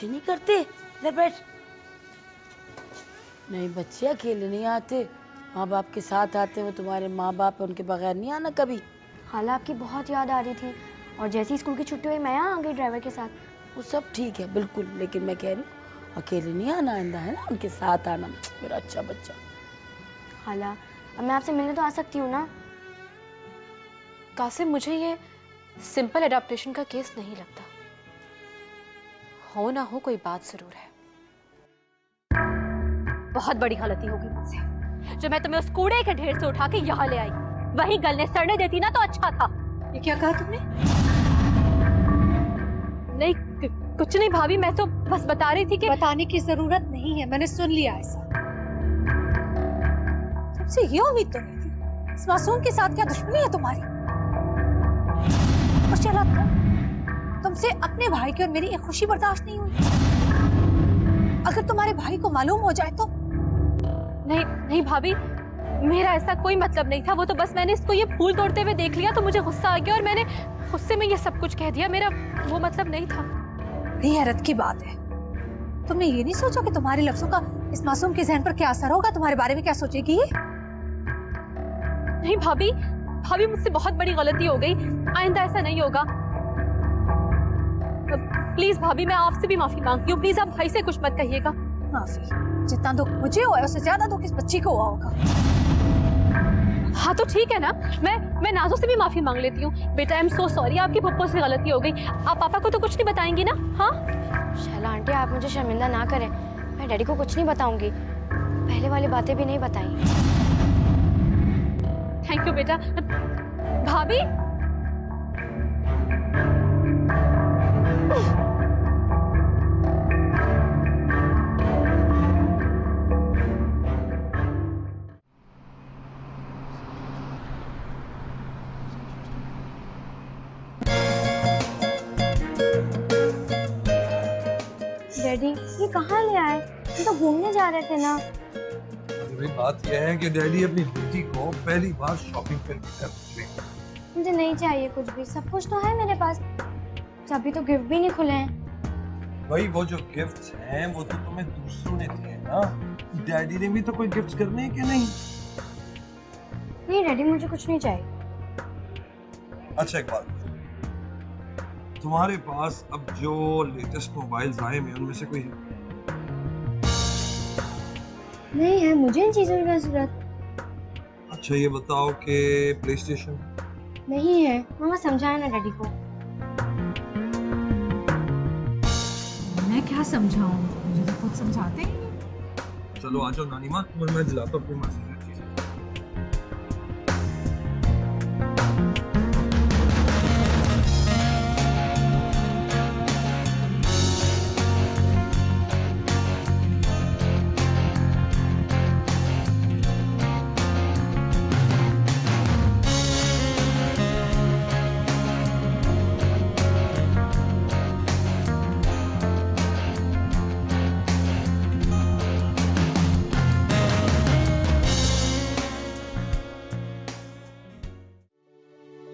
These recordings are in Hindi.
बच्चे नहीं करते। ले बैठ। नहीं बच्चे अकेले नहीं आते, माँ बाप के साथ आते। वो तुम्हारे माँ बाप है, उनके बगैर नहीं आना कभी। खाला आपकी बहुत याद आ रही थी और जैसी स्कूल की छुट्टी हुई मैं यहाँ आ गई ड्राइवर के साथ। वो सब ठीक है बिल्कुल, लेकिन मैं कह रही हूँ अकेले नहीं आना आइंदा, है ना, उनके साथ आना। मेरा अच्छा बच्चा। खाला अब मैं आपसे मिलने तो आ सकती हूँ ना? कासिम, मुझे ये सिंपल एडाप्टेशन का केस नहीं लगता। हो ना हो कोई बात जरूर है। बहुत बड़ी गलती होगी मुझसे जो मैं तुम्हें उस कूड़े के ढेर से उठा के यहाँ ले आई। वहीं गलने सड़ने देती ना तो अच्छा था। ये क्या कहा तुमने? नहीं कुछ नहीं भाभी, मैं तो बस बता रही थी कि बताने की जरूरत नहीं है, मैंने सुन लिया ऐसा। तुमसे ये उम्मीद तो नहीं थी। इस मासूम के साथ क्या दुश्मनी है तुम्हारी? और चला तुमसे अपने भाई की और मेरी एक खुशी बर्दाश्त नहीं हुई। अगर तुम्हारे भाई को मालूम हो जाए तो? नहीं नहीं भाभी, मेरा ऐसा कोई मतलब नहीं था। वो तो बस मैंने इसको ये फूल तोड़ते हुए देख लिया तो मुझे गुस्सा आ गया और मैंने गुस्से में ये सब कुछ कह दिया। मेरा वो मतलब नहीं था। बड़ी हैरत की बात है, तुमने ये नहीं सोचा कि तुम्हारे लफ्जों का इस मासूम के जहन पर क्या असर होगा, तुम्हारे बारे में क्या सोचेगी ये? नहीं भाभी, भाभी मुझसे बहुत बड़ी गलती हो गई, आइंदा ऐसा नहीं होगा। प्लीज भाभी, मैं आपसे भी माफी मांगती हूँ। प्लीज आप भाई से कुछ मत कहिएगा। माफी? जितना दुख मुझे हुआ है उससे ज्यादा दुख इस बच्ची को हुआ होगा। हाँ तो ठीक है ना, मैं नाजो से भी माफी मांग लेती हूँ। बेटा आई एम सो सॉरी, आपकी पप्पो से गलती हो गई। आप पापा को तो कुछ नहीं बताएंगी ना? हाँ शैला आंटी आप मुझे शर्मिंदा ना करें, मैं डैडी को कुछ नहीं बताऊंगी। पहले वाली बातें भी नहीं बताई। थैंक यू बेटा। भाभी डैडी ये कहाँ ले आए? हम तो घूमने जा रहे थे ना। अरे बात यह है कि डैडी अपनी बेटी को पहली बार शॉपिंग पे लेकर निकले। मुझे नहीं चाहिए कुछ भी, सब कुछ तो है मेरे पास। अभी तो गिफ्ट भी नहीं खुले हैं। भाई वो जो गिफ्ट्स हैं वो तो तुम्हें दूसरों ने दिए ना, डैडी ने भी तो कोई गिफ्ट करने हैं कि नहीं? नहीं डैडी मुझे कुछ नहीं चाहिए। अच्छा एक बात, तुम्हारे पास अब जो लेटेस्ट मोबाइल्स आए हैं उनमें से कोई है? नहीं है मुझे इन चीजों की क्या जरूरत। अच्छा ये बताओ कि प्लेस्टेशन? नहीं है। मामा समझाए ना डैडी को। मैं क्या समझाऊं, मुझे तो खुद समझाते ही नहीं। चलो आ जाओ नानी माँ, तुम्हें मैं दिलाता हूँ अपनी माँ से।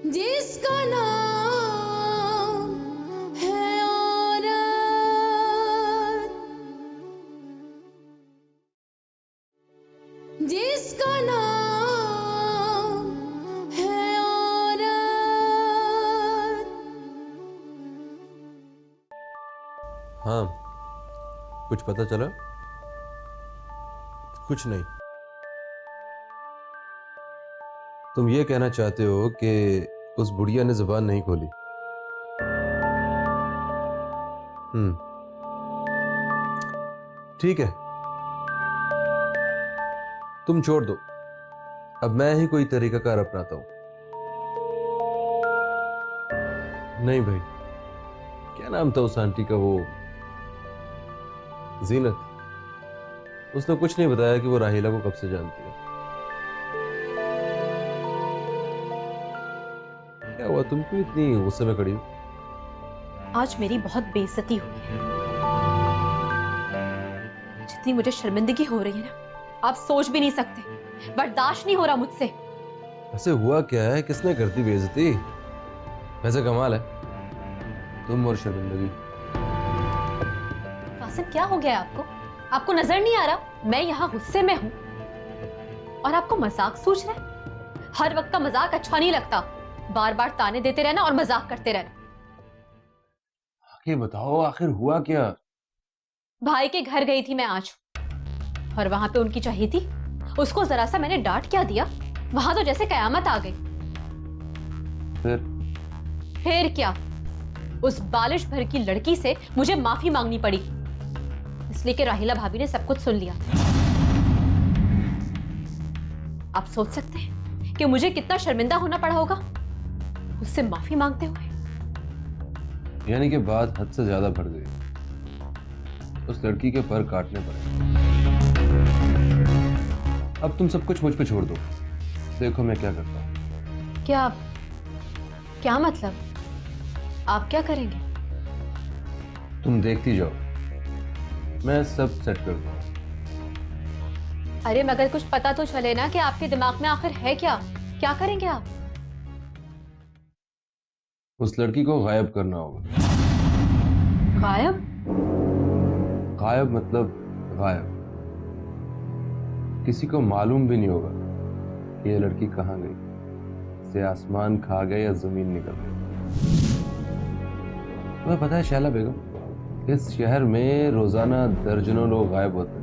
जिसका नाम है औरत, जिसका नाम है औरत। हाँ कुछ पता चला? कुछ नहीं। तुम ये कहना चाहते हो कि उस बुढ़िया ने जुबान नहीं खोली? ठीक है, तुम छोड़ दो, अब मैं ही कोई तरीकाकार अपनाता हूं। नहीं भाई, क्या नाम था उस आंटी का, वो जीनत, उसने कुछ नहीं बताया कि वो राहिला को कब से जानती है। क्या हुआ, तुम क्यों इतनी गुस्से में खड़ी हो? आज मेरी बहुत बेइज्जती हुई है। जितनी मुझे शर्मिंदगी हो रही है ना, आप सोच भी नहीं सकते। बर्दाश्त नहीं हो रहा मुझसे। ऐसे हुआ क्या है, किसने कर दी बेइज्जती? वैसे कमाल है, तुम और शर्मिंदगी। कासिम क्या हो गया है आपको? आपको नजर नहीं आ रहा मैं यहाँ गुस्से में हूँ और आपको मजाक सूझ रहा है? हर वक्त का मजाक अच्छा नहीं लगता, बार बार ताने देते रहना और मजाक करते रहना। आखिर बताओ, आखिर हुआ क्या? भाई के घर गई थी मैं आज और वहां पे उनकी चहेती, उसको जरा सा मैंने डांट क्या दिया, वहां तो जैसे कयामत आ गई। फिर क्या, उस बालिश भर की लड़की से मुझे माफी मांगनी पड़ी, इसलिए कि राहिला भाभी ने सब कुछ सुन लिया। आप सोच सकते हैं कि मुझे कितना शर्मिंदा होना पड़ा होगा उससे माफी मांगते हुए। यानी कि बात हद से ज्यादा बढ़ गई, उस लड़की के पर काटने पड़े। अब तुम सब कुछ मुझ पे छोड़ दो, देखो मैं क्या करता हूँ। क्या मतलब? आप क्या करेंगे? तुम देखती जाओ, मैं सब सेट कर दूंगा। अरे मगर कुछ पता तो चले ना कि आपके दिमाग में आखिर है क्या करेंगे आप? उस लड़की को गायब करना होगा। गायब? गायब मतलब गायब। किसी को मालूम भी नहीं होगा कि ये लड़की कहाँ गई, से आसमान खा गए या जमीन निकल गई। तुम्हें पता है शैला बेगम, इस शहर में रोजाना दर्जनों लोग गायब होते हैं।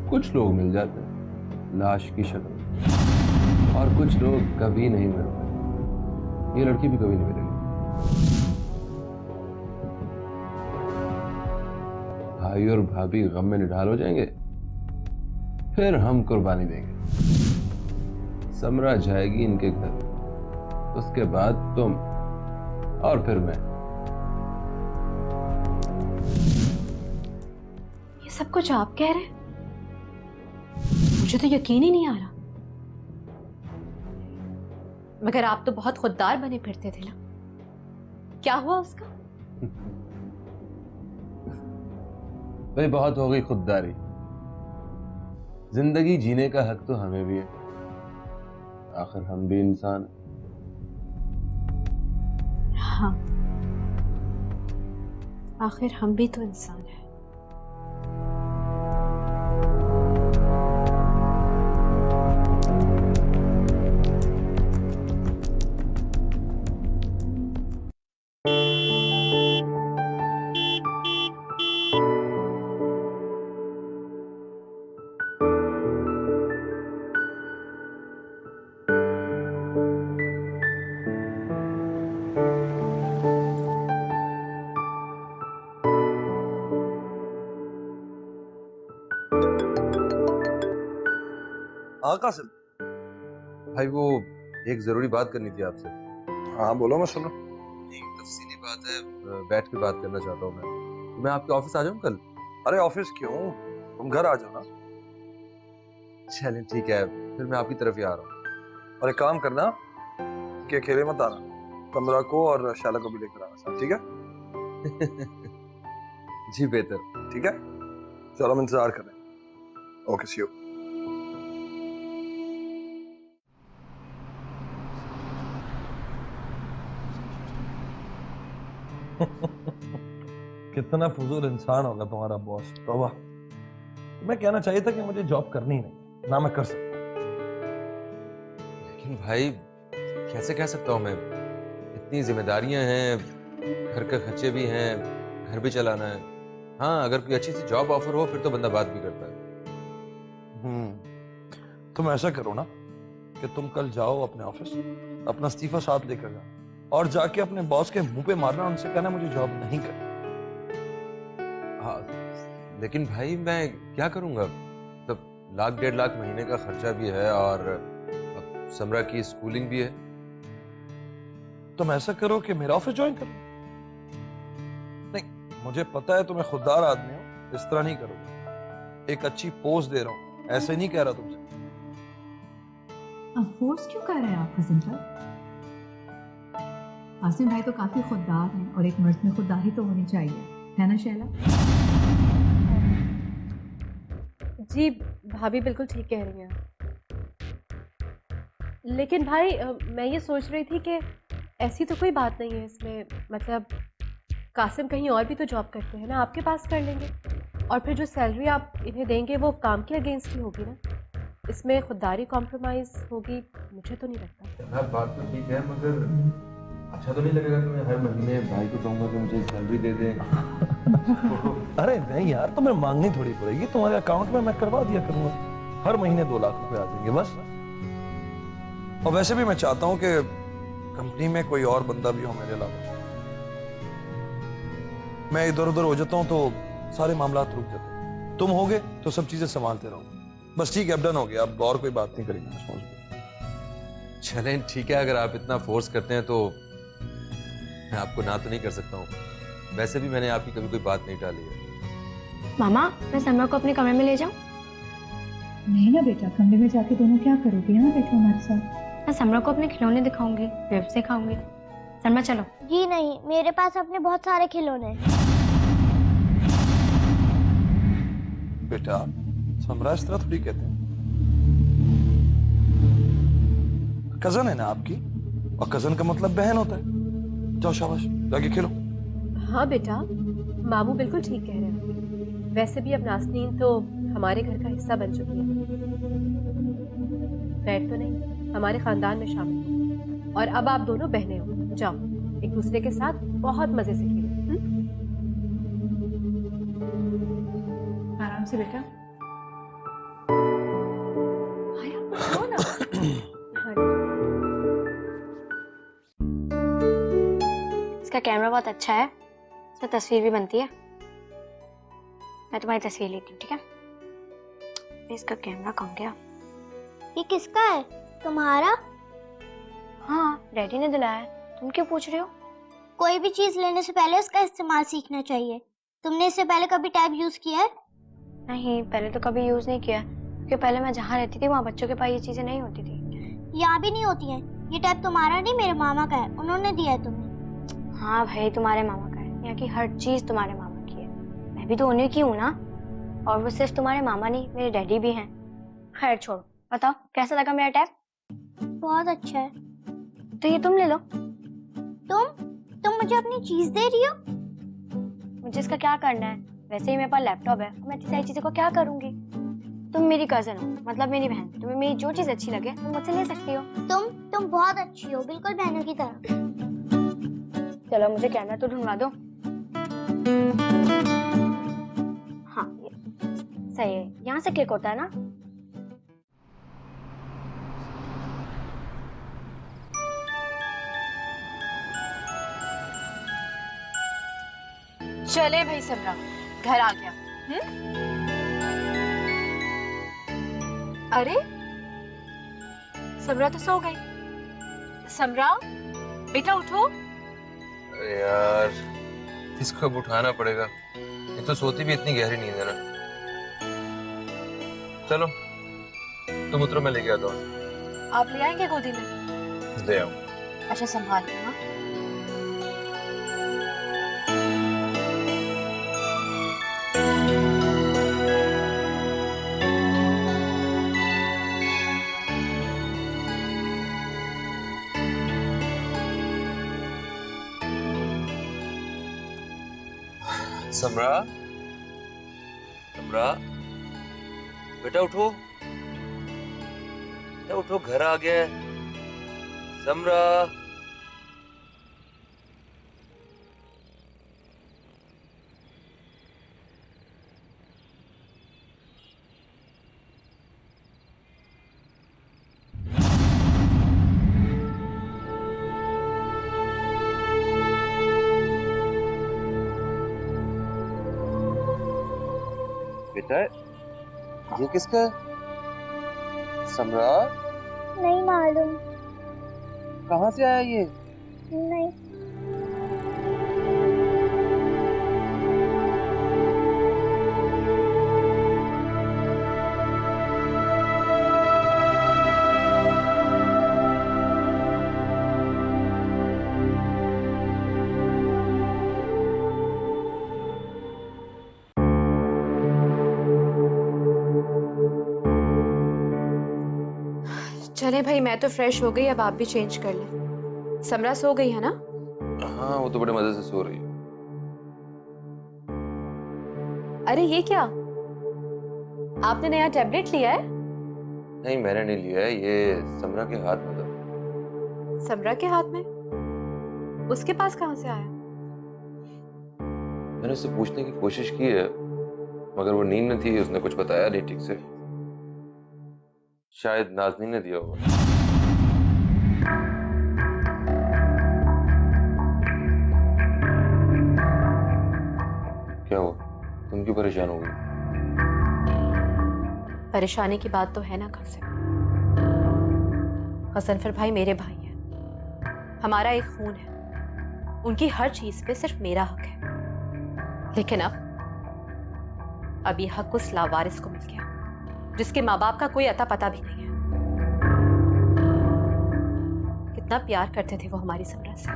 कुछ लोग मिल जाते हैं लाश की शक्ल में, और कुछ लोग कभी नहीं मिलते। ये लड़की भी कभी नहीं मिलेगी। भाई और भाभी गम में निढाल हो जाएंगे, फिर हम कुर्बानी देंगे। समरा जाएगी इनके घर, उसके बाद तुम, और फिर मैं। ये सब कुछ आप कह रहे हैं? मुझे तो यकीन ही नहीं आ रहा। मगर आप तो बहुत खुददार बने फिरते थे ना, क्या हुआ उसका? भाई बहुत हो गई खुददारी, जिंदगी जीने का हक तो हमें भी है, आखिर हम भी इंसान हैं। हाँ, आखिर हम भी तो इंसान हैं। हाँ कासिम। भाई वो एक जरूरी बात करनी थी आपसे। हाँ बोलो, मैं सुन रहा हूँ। एक तफसीली बात है, बैठ के बात करना चाहता हूँ मैं। तो मैं आपके ऑफिस आ जाऊँ कल? अरे ऑफिस क्यों, तुम घर आ जाओ ना। चलें ठीक है, फिर मैं आपकी तरफ ही आ रहा हूँ। और एक काम करना कि अकेले मत आना, समरा को और शैला को भी लेकर आना साथ, ठीक है? जी बेहतर। ठीक है, चलो हम इंतजार कर रहे हैं। Okay see you. कितना फजूल इंसान होगा तुम्हारा बॉस। तौबा, तुम्हें कहना चाहिए था कि मुझे जॉब करनी ही नहीं, ना मैं कर सकता। लेकिन भाई कैसे कह सकता हूँ मैं, इतनी जिम्मेदारियां हैं, घर के खर्चे भी हैं, घर भी चलाना है। हाँ अगर कोई अच्छी सी जॉब ऑफर हो फिर तो बंदा बात भी करता है। तुम ऐसा करो ना कि तुम कल जाओ अपने ऑफिस, अपना इस्तीफा साथ लेकर जाओ और जाके अपने बॉस के मुंह पे मारना, उनसे कहना मुझे जॉब नहीं करनी। हाँ लेकिन भाई मैं क्या करूंगा, तब 1 लाख 1.5 लाख महीने का खर्चा भी है और अब समरा की स्कूलिंग भी है। तुम ऐसा करो कि मेरा ऑफिस ज्वाइन करो। नहीं, मुझे पता है तुम्हें खुददार आदमी हो, इस तरह नहीं करोगे। एक अच्छी पोस्ट दे रहा हूं, ऐसे नहीं कह रहा तुमसे। अफसोस क्यों कर रहे हैं आप कासिम साहब? कासिम भाई तो काफी खुददार हैं और एक मर्द में खुददारी तो होनी चाहिए, है ना शैला? जी भाभी बिल्कुल ठीक कह रही हैं। लेकिन भाई मैं ये सोच रही थी कि ऐसी तो कोई बात नहीं है इसमें, मतलब कासिम कहीं और भी तो जॉब करते हैं ना, आपके पास कर लेंगे। और फिर जो सैलरी आप इन्हें देंगे वो काम के अगेंस्ट ही होगी ना, इसमें खुददारी कॉम्प्रोमाइज होगी, मुझे तो नहीं लगता। हाँ, बात तो ठीक है, मगर अच्छा तो नहीं लगेगा कि मैं हर महीने भाई को कहूंगा कि मुझे सैलरी दे दे। अरे नहीं यार, तुम्हें मांगनी थोड़ी पड़ेगी, तुम्हारे अकाउंट में मैं करवा दिया करूंगा, हर महीने 2 लाख रुपए आ जाएंगे बस। और वैसे भी मैं चाहता हूं कि कंपनी में कोई और बंदा भी हो मेरे अलावा। मैं इधर उधर हो जाता हूं तो सारे मामला रुक जाते हैं, तुम होगे तो सब चीजें संभालते रहो। बस ठीक है, अब डन हो गया, अब और कोई बात नहीं करेंगे मैं समझ गया। चलें ठीक है, अगर आप इतना फोर्स करते हैं तो मैं आपको ना तो नहीं कर सकता हूँ। वैसे भी मैंने आपकी कभी कोई बात नहीं टाली है। मामा, मैं समरा को अपने कमरे में ले जाऊं? नहीं ना बेटा, कमरे में जाके दोनों क्या करोगे? यहाँ बैठो हमारे साथ। मैं समरा को अपने खिलौने दिखाऊंगी, फिल्म सिखाऊंगी। सरमा चलो। जी नहीं, मेरे पास अपने बहुत सारे खिलौने हैं। बेटा समरा इस तरह थोड़ी कहते हैं, कजन है ना आपकी, और कजन का मतलब बहन होता है। जाओ शाबाश, जाके खेलो। हाँ बेटा, मामू बिल्कुल ठीक कह रहे हैं। वैसे भी अब नाज़नीन तो हमारे घर का हिस्सा बन चुकी है, खैर तो नहीं, हमारे खानदान में शामिल है। और अब आप दोनों बहनें हो, जाओ एक दूसरे के साथ बहुत मजे से खेलो। आराम से बेटा। इसका कैमरा बहुत अच्छा है, इससे तस्वीर भी बनती है। मैं तुम्हारी तस्वीर लेती हूँ, ठीक है? इसका कैमरा कहाँ गया? ये किसका है? तुम्हारा? हाँ, डैडी ने दिलाया है। तुम क्यों पूछ रहे हो? कोई भी चीज लेने से पहले उसका इस्तेमाल सीखना चाहिए। तुमने इससे पहले कभी टैब यूज किया है? नहीं, पहले तो कभी यूज नहीं किया, क्योंकि पहले मैं जहाँ रहती थी वहाँ बच्चों के पास ये चीजें नहीं होती थी। यहाँ भी नहीं होती है। ये टैब तुम्हारा नहीं, मेरे मामा का है, उन्होंने दिया है तुम्हें। हाँ भाई, तुम्हारे मामा का है, यहाँ की हर चीज तुम्हारे मामा की है। मैं भी तो उन्हीं की हूँ ना। और वो सिर्फ तुम्हारे मामा नहीं, मेरे डैडी भी हैं। खैर छोड़ो, बताओ कैसा लगा मेरा टैब? बहुत अच्छा है। तो ये तुम ले लो। तुम मुझे अपनी चीज दे रही हो? मुझे इसका क्या करना है? वैसे ही मेरे पास लैपटॉप है, मैं इतनी सारी चीजों को क्या करूंगी? तुम मेरी कजन हो, मतलब मेरी बहन। तुम्हें मेरी जो चीज अच्छी लगे तुम मुझसे ले सकती हो। तुम बहुत अच्छी हो, बिल्कुल बहनों की तरह। चलो मुझे कैमरा तो ढूंढवा दो। हाँ, ये सही है, यहाँ से क्लिक होता है ना? चले भाई समरा, घर आ गया। अरे समरा तो सो गई। समरा बेटा उठो। अरे यार, इसको अब उठाना पड़ेगा, ये तो सोती भी इतनी गहरी नींद है ना। चलो तुम उतरो, मैं लेके आता हूँ। आप ले आएंगे गोदी में? ले आओ। अच्छा संभाल लेना। समरा, समरा बेटा उठो, बेटा उठो, घर आ गया है। समरा, बेटा ये किसका है? समरा, नहीं मालूम। कहाँ से आया ये? नहीं। चले भाई, मैं तो फ्रेश हो गई, अब आप भी चेंज कर लें। समरा सो गई है ना? हाँ, वो तो बड़े मजे से सो रही है। अरे ये क्या, आपने नया टैबलेट लिया है? नहीं मैंने नहीं लिया है, ये समरा के हाथ में था। समरा के हाथ में? उसके पास कहां से आया? मैंने उससे पूछने की कोशिश की है मगर वो नींद में थी, उसने कुछ बताया नहीं ठीक से। शायद नाज़नीन ने दिया होगा। क्या हुआ, तुम क्यों परेशान हो गई? परेशानी की बात तो है ना कासिम। गजनफर भाई मेरे भाई हैं, हमारा एक खून है, उनकी हर चीज पे सिर्फ मेरा हक है। लेकिन अब ये हक उस लावारिस को मिल गया जिसके माँ बाप का कोई अता पता भी नहीं है। कितना प्यार करते थे वो हमारी समरा से।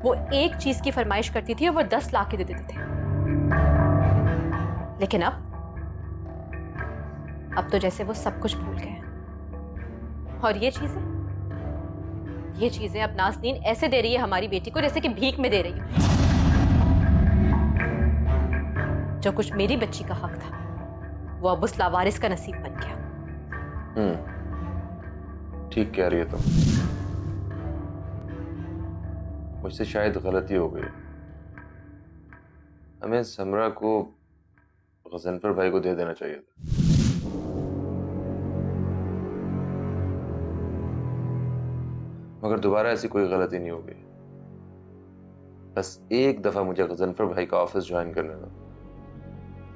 वो एक चीज की फरमाइश करती थी और वो 10 लाख के दे देते थे। लेकिन अब तो जैसे वो सब कुछ भूल गए। और ये चीजें अब नाज़नीन ऐसे दे रही है हमारी बेटी को जैसे कि भीख में दे रही है। जो कुछ मेरी बच्ची का हक था वो अब उस लावारिस का नसीब बन गया। ठीक कह रही है तुम। मुझसे शायद गलती हो गई। हमें समरा को गजनफर भाई को दे देना चाहिए था। मगर दोबारा ऐसी कोई गलती नहीं हो गई। बस एक दफा मुझे गजनफर भाई का ऑफिस ज्वाइन करने दो,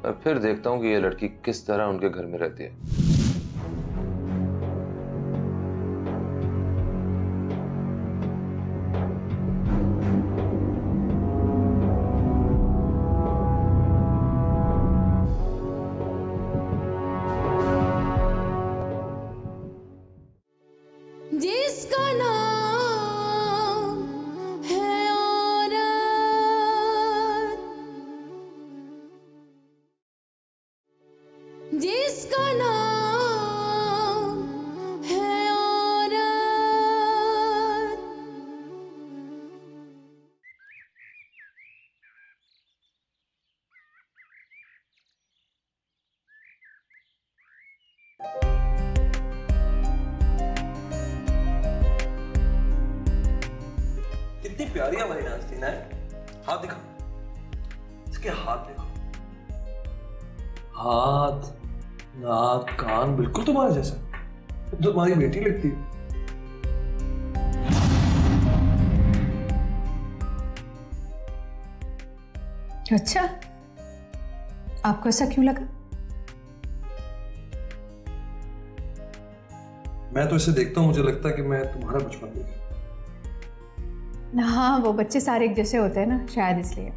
मैं फिर देखता हूं कि ये लड़की किस तरह उनके घर में रहती है। जिसका नाम है औरत, जिसका नाम है औरत। कितनी प्यारी है हमारी नाज़नीन है। हाथ दिखा, इसके हाथ देखो, हाथ नाक कान बिल्कुल तुम्हारे जैसा, तुम्हारी बेटी लगती है। अच्छा, आपको ऐसा क्यों लगा? मैं तो इसे देखता हूँ, मुझे लगता है कि मैं तुम्हारा बचपन देख रहा हूं। हाँ, वो बच्चे सारे एक जैसे होते हैं ना, शायद इसलिए।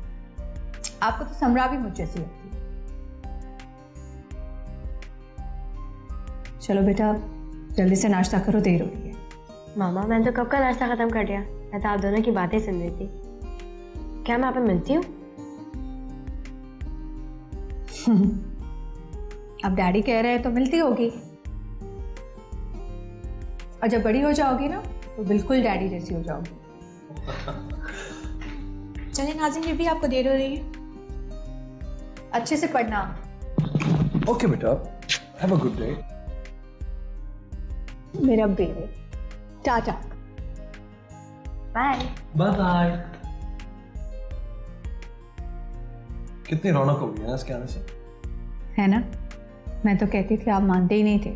आपको तो समरा भी मुझ जैसी लगती है। चलो बेटा, जल्दी से नाश्ता करो, देर हो रही है। मामा मैंने तो कब का नाश्ता खत्म कर दिया, मैं तो आप दोनों की बातें सुन रही थी। क्या मैं आप पे मिलती हूँ? अब डैडी कह रहे हैं तो मिलती होगी, और जब बड़ी हो जाओगी ना तो बिल्कुल डैडी जैसी हो जाओगी। चलिए नाज़नीन बीबी, आपको देर हो रही है, अच्छे से पढ़ना। ओके बेटा, हैव अ गुड डे। मेरा baby, tata, bye bye bye. कितनी रौनक हो गई है इसके आने से, है ना? मैं तो कहती थी, आप मानते ही नहीं थे।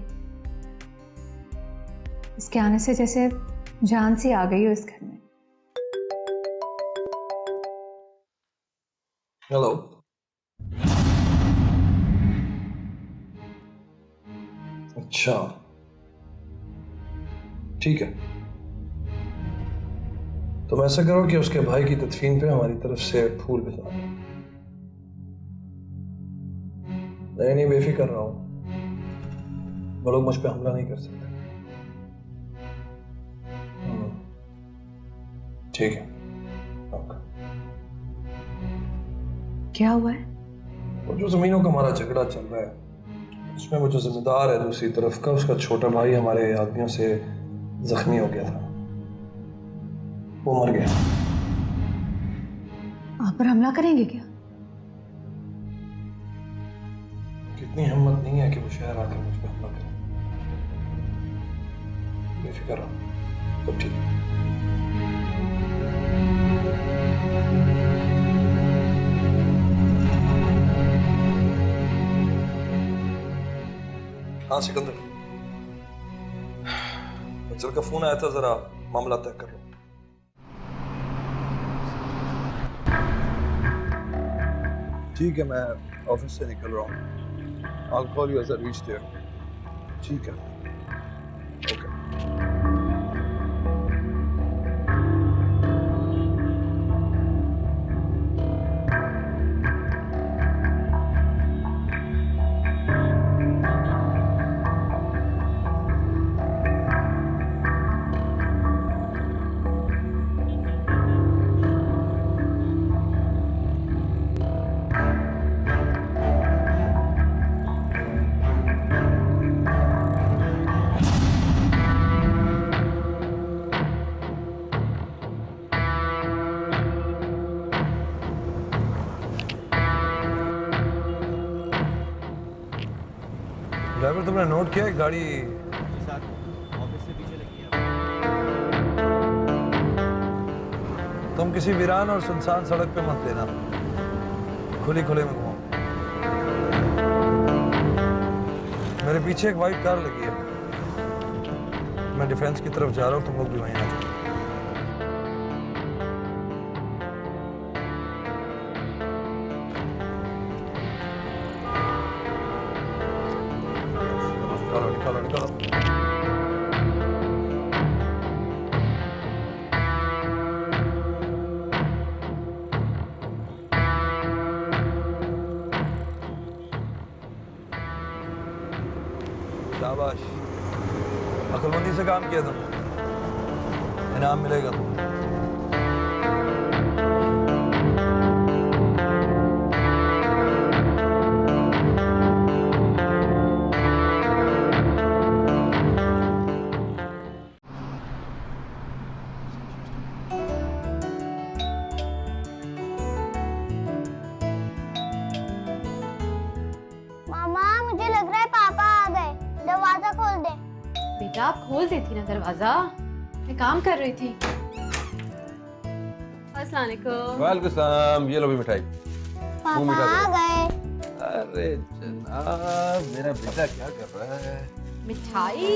इसके आने से जैसे जान सी आ गई हो इस घर में। हेलो। अच्छा ठीक है, तुम ऐसा करो कि उसके भाई की तदफीन पे हमारी तरफ से फूल भिजवा दो। नहीं बेफिक्र रहा हूं, वो लोग मुझ पे हमला नहीं कर सकते। ठीक है। क्या हुआ है? वो जो जमीनों का हमारा झगड़ा चल रहा है, उसमें वो जो जिम्मेदार है दूसरी तरफ का, उसका छोटा भाई हमारे आदमियों से जख्मी हो गया था, वो मर गया। आप पर हमला करेंगे क्या? इतनी हिम्मत नहीं है कि वो शहर आकर मुझ पर हमला करे। बेफिक्र रहो, सब ठीक है। हाँ सिकंदर, मंजिल का फोन आया था, जरा मामला तय कर लो। ठीक है, मैं ऑफिस से निकल रहा हूँ। I'll call you as I reach there. ठीक है, ओके। ड्राइवर, तुमने नोट किया है गाड़ी ऑफिस से पीछे लगी है। तुम किसी वीरान और सुनसान सड़क पे मत लेना, खुली खुले में घुमाओ। मेरे पीछे एक वाइट कार लगी है, मैं डिफेंस की तरफ जा रहा हूँ, तुम लोग भी वहीं आ जाओ। निकालो निकालो निकालो। शाबाश, अक्लमंदी से काम किया तुमने, इनाम मिलेगा तुम्हें। बेटा आप खोल देती ना दरवाजा, मैं काम कर रही थी। अस्सलाम वालेकुम। वालेकुम सलाम, ये लो भी मिठाई। पापा आ गए। अरे जनाब, मेरा बेटा क्या कर रहा है? मिठाई?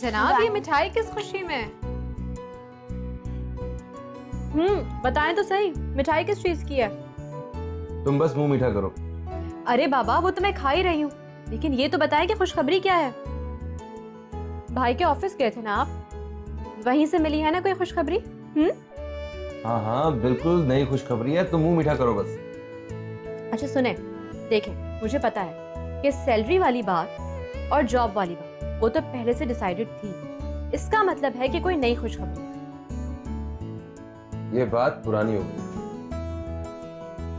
जनाब ये मिठाई किस खुशी में? बताएं तो सही, मिठाई किस चीज की है? तुम बस मुंह मीठा करो। अरे बाबा वो तो मैं खा ही रही हूँ, लेकिन ये तो बताएं कि खुशखबरी क्या है? भाई के ऑफिस गए थे ना आप, वहीं से मिली है ना कोई खुशखबरी? हाँ हाँ बिल्कुल नई खुशखबरी है, तुम मुंह मीठा करो बस। अच्छा सुने, देखें मुझे पता है कि सैलरी वाली बात और जॉब वाली बात वो तो पहले से डिसाइडेड थी, इसका मतलब है कि कोई नई खुशखबरी। ये बात पुरानी हो गई।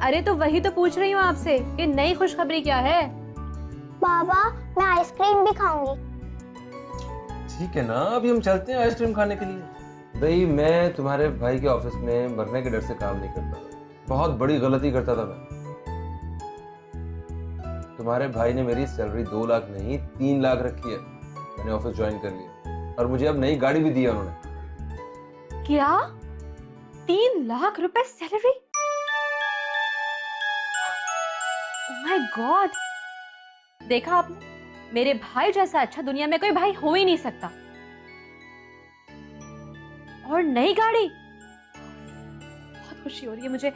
अरे तो वही तो पूछ रही हूँ आपसे कि नई खुशखबरी क्या है? बाबा मैं आइसक्रीम भी खाऊंगी। ठीक है ना, अभी हम चलते हैं आइसक्रीम खाने के लिए। भाई मैं तुम्हारे भाई के ऑफिस में मरने के डर से काम नहीं करता, बहुत बड़ी गलती करता था मैं। तुम्हारे भाई ने मेरी सैलरी 2 लाख नहीं 3 लाख रखी है, मैंने ऑफिस ज्वाइन कर लिया और मुझे अब नई गाड़ी भी दी है उन्होंने। क्या 3 लाख रुपए सैलरी? ओह माय गॉड, देखा आपने, मेरे भाई जैसा अच्छा दुनिया में कोई भाई हो ही नहीं सकता। और नई गाड़ी, बहुत खुशी हो रही है मुझे।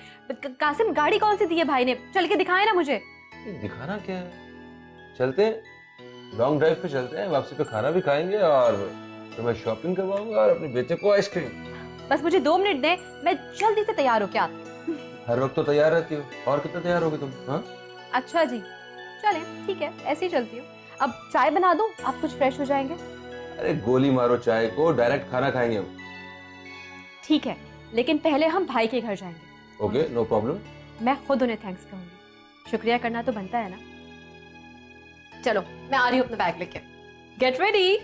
कासिम गाड़ी कौन सी दी है भाई ने? चल के दिखाए ना मुझे। दिखाना क्या है, चलते हैं लॉन्ग ड्राइव पे, चलते हैं, वापसी पे खाना भी खाएंगे और तुम्हें शॉपिंग करवाऊंगा और अपने बेटे को आइसक्रीम। बस मुझे 2 मिनट दे, मैं जल्दी से तैयार हो क्या? हर वक्त तो तैयार रहती हो, और कितना तैयार होगी तुम? हाँ अच्छा जी, चले ठीक है, ऐसे ही चलती हूँ। अब चाय बना दूं, आप कुछ फ्रेश हो जाएंगे। अरे गोली मारो चाय को, डायरेक्ट खाना खाएंगे हम। ठीक है, लेकिन पहले हम भाई के घर जाएंगे। Okay no problem. मैं खुद उन्हें थैंक्स कहूंगी, शुक्रिया करना तो बनता है ना। चलो मैं आ रही हूँ अपना बैग लेके। Get ready.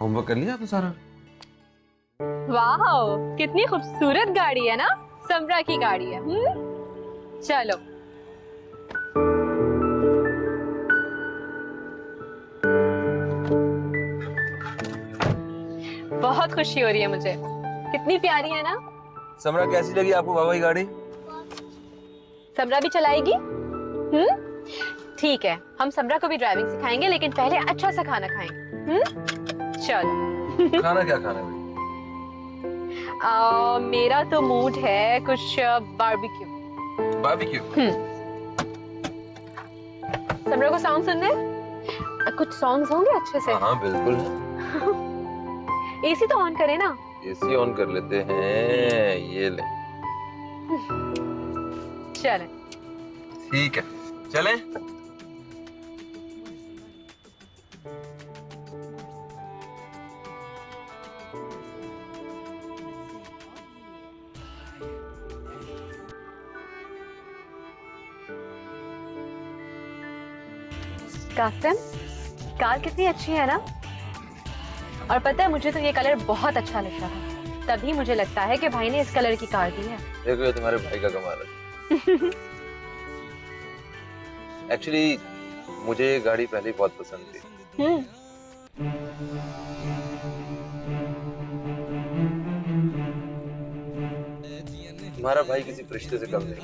होमवर्क कर लिया आपने सारा? वाह कितनी खूबसूरत गाड़ी है ना, समरा की गाड़ी है। चलो खुशी हो रही है मुझे। कितनी प्यारी है ना। समरा कैसी लगी आपको बाबा की गाड़ी? समरा भी चलाएगी? ठीक है, हम समरा को भी ड्राइविंग सिखाएंगे, लेकिन पहले अच्छा सा खाना खाएंगे। चलो। खाना क्या खाना है? मेरा तो मूड है कुछ बारबेक्यू। बारबेक्यू? समरा को सॉन्ग सुनने? कुछ सॉन्ग्स होंगे अच्छे से? हाँ बिल्कुल। एसी तो ऑन करें ना। एसी ऑन कर लेते हैं, ये ले। चलें। ठीक है, चलें। कासिम, कार कितनी अच्छी है ना। और पता है, मुझे तो ये कलर बहुत अच्छा लग रहा था, तभी मुझे लगता है कि भाई ने इस कलर की कार दी है। देखो ये तुम्हारे भाई का कमाल है। एक्चुअली मुझे ये गाड़ी पहले ही बहुत पसंद थी। तुम्हारा भाई किसी फरिश्ते से कम नहीं।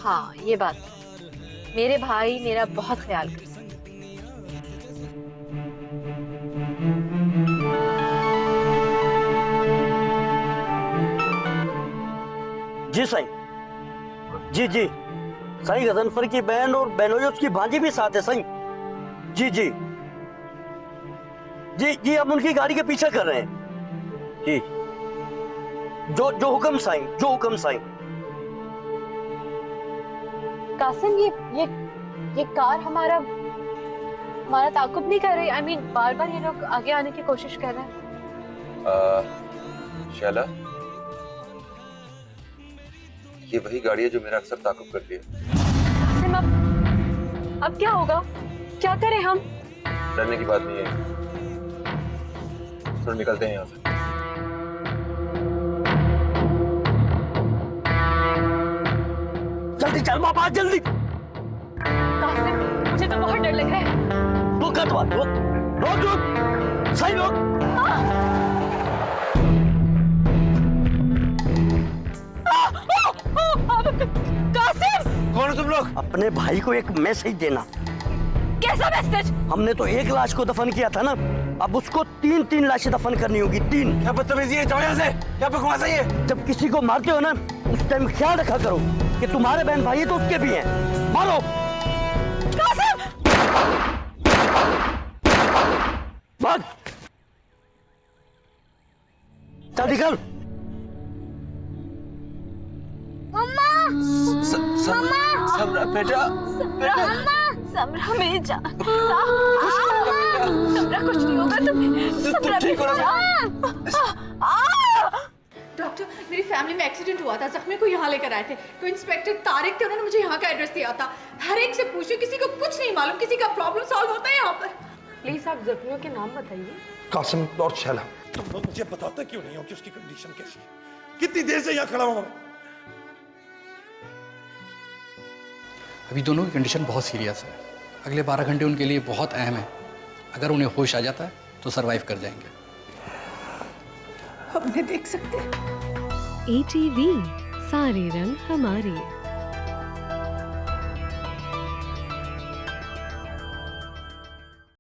हाँ ये बात, मेरे भाई मेरा बहुत ख्याल करते हैं। जी साईं, जी जी साईं, गजनफर की बहन और बहनोई उसकी भांजी भी साथ है साईं। जी जी जी जी, हम उनकी गाड़ी के पीछे कर रहे हैं जी। जो जो हुक्म साईं, जो हुक्म साईं। कासिम, ये कार हमारा ताकुब नहीं कर रही। आई मीन बार बार ये लोग आगे आने की कोशिश कर रहे हैं। शैला, ये वही गाड़ी है जो मेरा अक्सर ताकुब करती है। कासिम, अब क्या होगा? क्या करें हम? डरने की बात नहीं है, चलो निकलते हैं यहाँ से। जल्दी चल बाबा, जल्दी। कासिम, मुझे तो बहुत डर लग रहा है। रुक रुक रुक रुक, सही रुक। कासिम! कौन हो तुम लोग? अपने भाई को एक मैसेज देना। कैसा मैसेज? हमने तो एक लाश को दफन किया था ना, अब उसको 3-3 लाशें दफन करनी होगी। 3। क्या बदतमीजी है, जाओ यहाँ से। क्या बकवास है ये? जब किसी को मारते हो ना, उस टाइम ख्याल रखा करो कि तुम्हारे बहन भाई तो उसके भी हैं। मारो। कासिम! भाग, चल निकल। समरा बेटा, समरा मेरी जान। समरा कुछ नहीं होगा तुम्हें। समरा ठीक हो ना? डॉक्टर, मेरी फैमिली में एक्सीडेंट हुआ था, जख्मी को यहाँ लेकर आए थे। कोई इंस्पेक्टर तारिक थे, उन्होंने मुझे यहाँ का एड्रेस दिया था। हर एक से पूछो, किसी को कुछ नहीं मालूम, किसी का प्रॉब्लम सॉल्व होता है यहाँ पर। प्लीज आप जख्मियों के नाम बताइए। कासिम और शैला, तुम लोग मुझे बताते क्यों नहीं हो कि उसकी कंडीशन कैसी है? कितनी देर से यहाँ खड़ा हूँ? अभी दोनों की कंडीशन बहुत सीरियस है। अगले 12 घंटे उनके लिए बहुत अहम है। अगर उन्हें होश आ जाता है तो सरवाइव कर जाएंगे। अब उन्हें देख सकते हैं। ATV, सारे रंग हमारे।